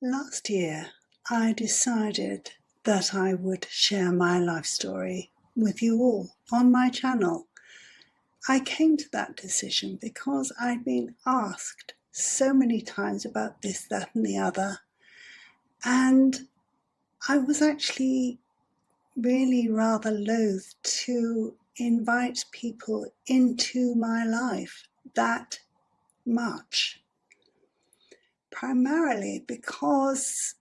Last year, I decided that I would share my life story with you all on my channel. I came to that decision because I'd been asked so many times about this, that, and the other, and I was actually really rather loath to invite people into my life that much. Primarily because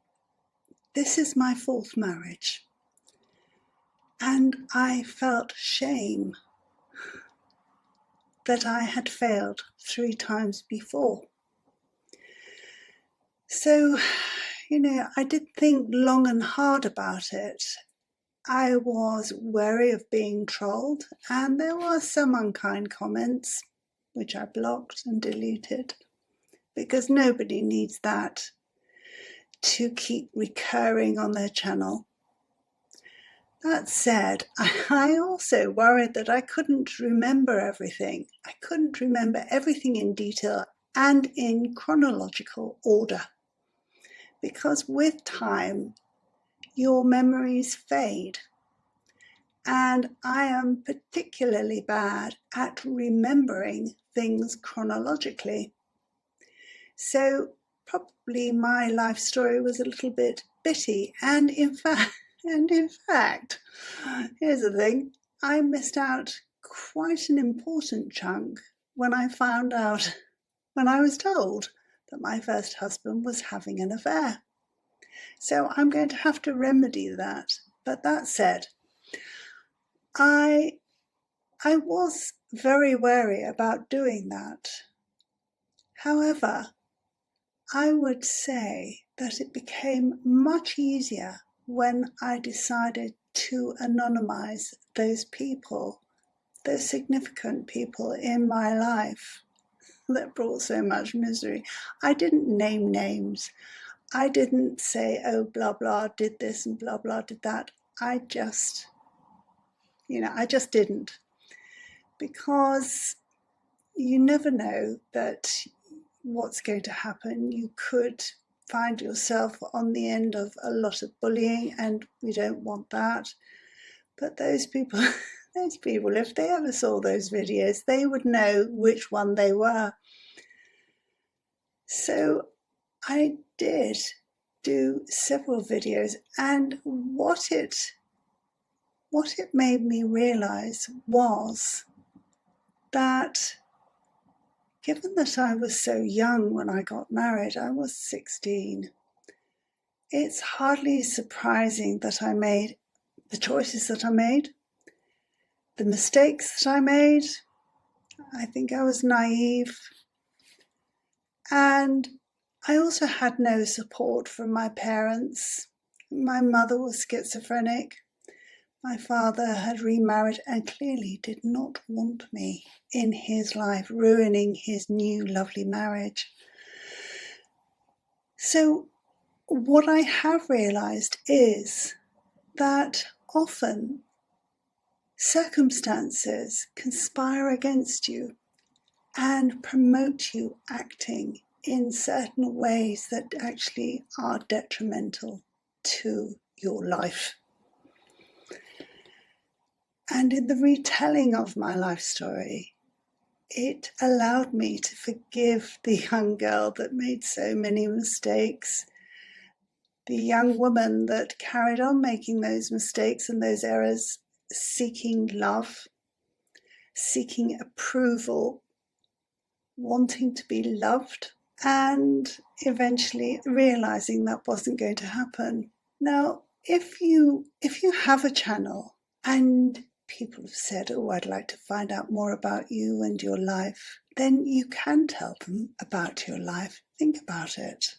this is my fourth marriage, and I felt shame that I had failed 3 times before. So, I did think long and hard about it. I was wary of being trolled, and there were some unkind comments, which I blocked and deleted, because nobody needs that to keep recurring on their channel. That said, I also worried that I couldn't remember everything. I couldn't remember everything in detail and in chronological order. Because with time, your memories fade. And I am particularly bad at remembering things chronologically. So probably my life story was a little bit bitty, and in fact, here's the thing, I missed out quite an important chunk when I was told that my first husband was having an affair. So I'm going to have to remedy that. But that said, I was very wary about doing that. However, I would say that it became much easier when I decided to anonymise those people, those significant people in my life that brought so much misery. I didn't name names. I didn't say, oh, blah, blah, did this and blah, blah, did that. I just didn't. Because you never know that what's going to happen. You could find yourself on the end of a lot of bullying, and we don't want that. But those people, if they ever saw those videos, they would know which one they were. So I did do several videos, and what it made me realize was that given that I was so young when I got married, I was 16, it's hardly surprising that I made the choices that I made, the mistakes that I made. I think I was naive. And I also had no support from my parents. My mother was schizophrenic. My father had remarried and clearly did not want me in his life, ruining his new lovely marriage. So what I have realised is that often circumstances conspire against you and promote you acting in certain ways that actually are detrimental to your life. And in the retelling of my life story, it allowed me to forgive the young girl that made so many mistakes, the young woman that carried on making those mistakes and those errors, seeking love, seeking approval, wanting to be loved, and eventually realizing that wasn't going to happen. Now, if you have a channel and people have said, oh, I'd like to find out more about you and your life, then you can tell them about your life. Think about it.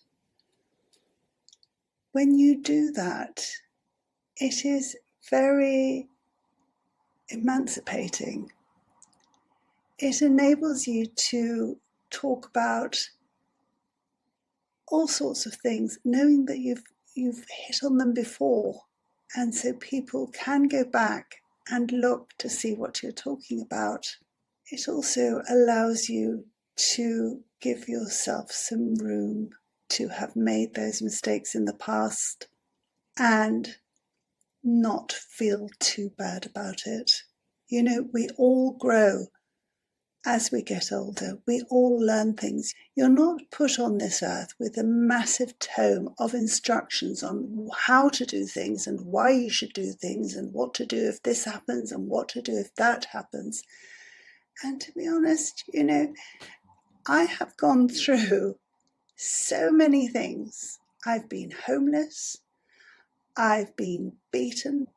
When you do that, it is very emancipating. It enables you to talk about all sorts of things, knowing that you've hit on them before, and so people can go back and look to see what you're talking about. It also allows you to give yourself some room to have made those mistakes in the past and not feel too bad about it. You know, we all grow as we get older. We all learn things. You're not put on this earth with a massive tome of instructions on how to do things and why you should do things and what to do if this happens and what to do if that happens. And to be honest, you know, I have gone through so many things. I've been homeless. I've been beaten.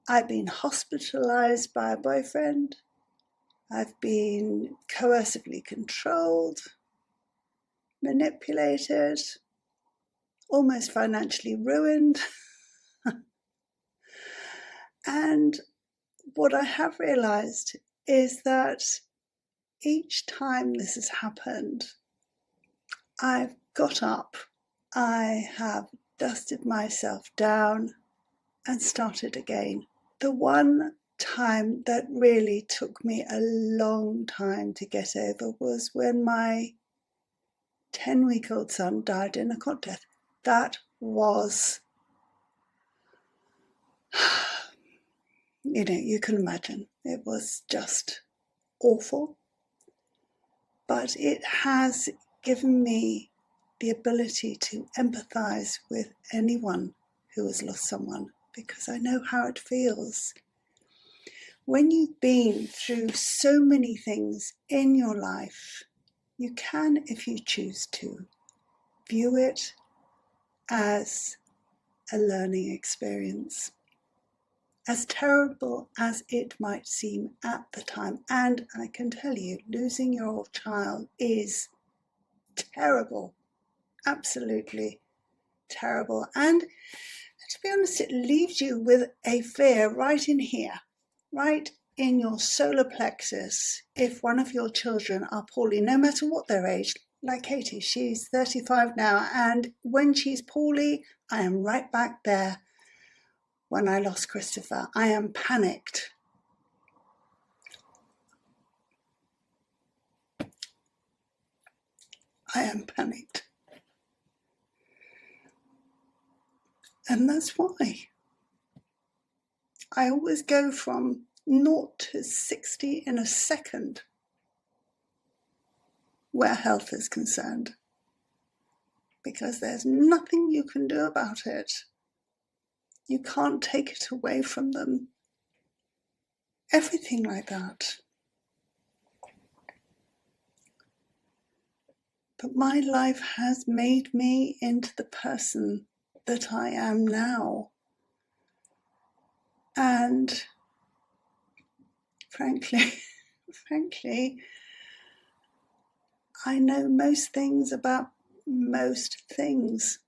I've been hospitalized by a boyfriend. I've been coercively controlled, manipulated, almost financially ruined. And what I have realized is that each time this has happened, I've got up, I have dusted myself down and started again. The one time that really took me a long time to get over was when my 10-week-old son died in a cot death. That was, you know, you can imagine, it was just awful. But it has given me the ability to empathize with anyone who has lost someone, because I know how it feels. When you've been through so many things in your life, you can, if you choose to, view it as a learning experience. As terrible as it might seem at the time, and I can tell you, losing your child is terrible, absolutely terrible. And to be honest, it leaves you with a fear right in here, right in your solar plexus. If one of your children are poorly, no matter what their age, like Katie, she's 35 now, and when she's poorly, I am right back there. When I lost Christopher, I am panicked. I am panicked. And that's why I always go from 0 to 60 in a second where health is concerned, because there's nothing you can do about it. You can't take it away from them. Everything like that. But my life has made me into the person that I am now. And frankly, I know most things about most things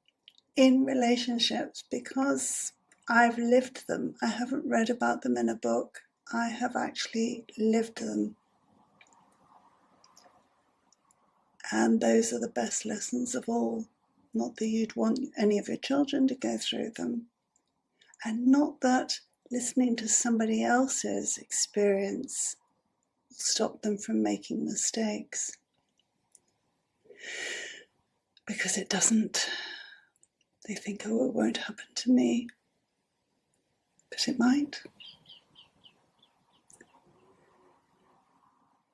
in relationships because I've lived them. I haven't read about them in a book. I have actually lived them. And those are the best lessons of all. Not that you'd want any of your children to go through them. And not that listening to somebody else's experience will stop them from making mistakes. Because it doesn't. They think, oh, it won't happen to me. But it might.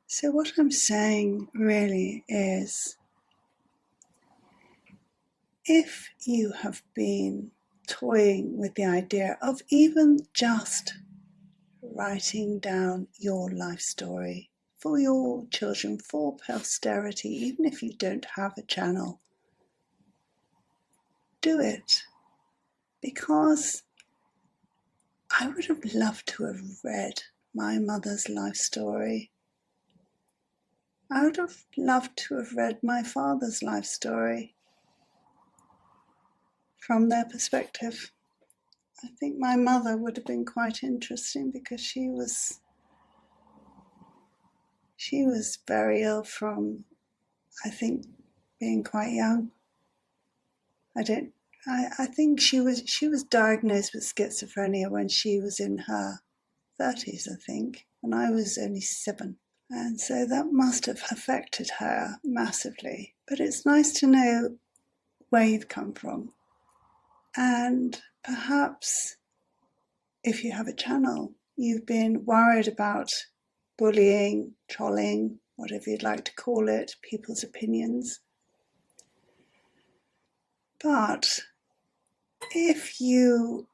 So what I'm saying really is, if you have been toying with the idea of even just writing down your life story for your children, for posterity, even if you don't have a channel, do it. Because I would have loved to have read my mother's life story. I would have loved to have read my father's life story from their perspective. I think my mother would have been quite interesting because she was very ill from, I think, being quite young. I think she was diagnosed with schizophrenia when she was in her 30s, I think, and I was only 7. And so that must have affected her massively. But it's nice to know where you've come from. And perhaps if you have a channel, you've been worried about bullying, trolling, whatever you'd like to call it, people's opinions. But if you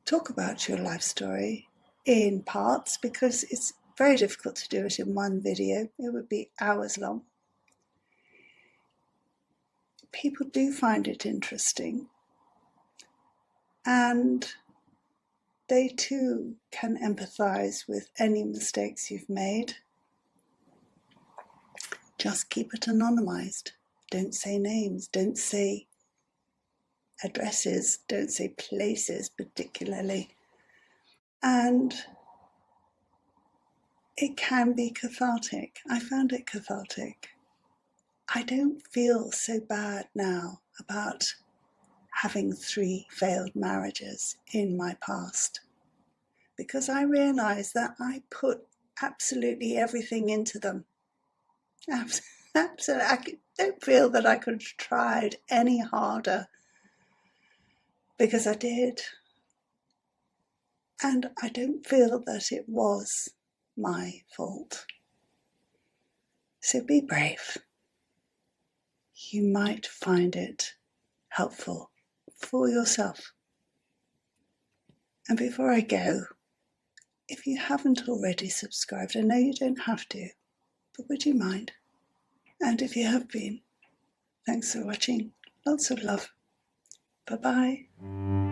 talk about your life story in parts, because it's very difficult to do it in one video, it would be hours long. People do find it interesting, and they too can empathize with any mistakes you've made. Just keep it anonymized. Don't say names, don't say addresses, don't say places particularly. And it can be cathartic. I found it cathartic. I don't feel so bad now about having 3 failed marriages in my past, because I realize that I put absolutely everything into them. Absolutely. I don't feel that I could have tried any harder, because I did. And I don't feel that it was my fault. So be brave. You might find it helpful for yourself. And before I go, if you haven't already subscribed, I know you don't have to, but would you mind? And if you have been, thanks for watching. Lots of love. Bye-bye.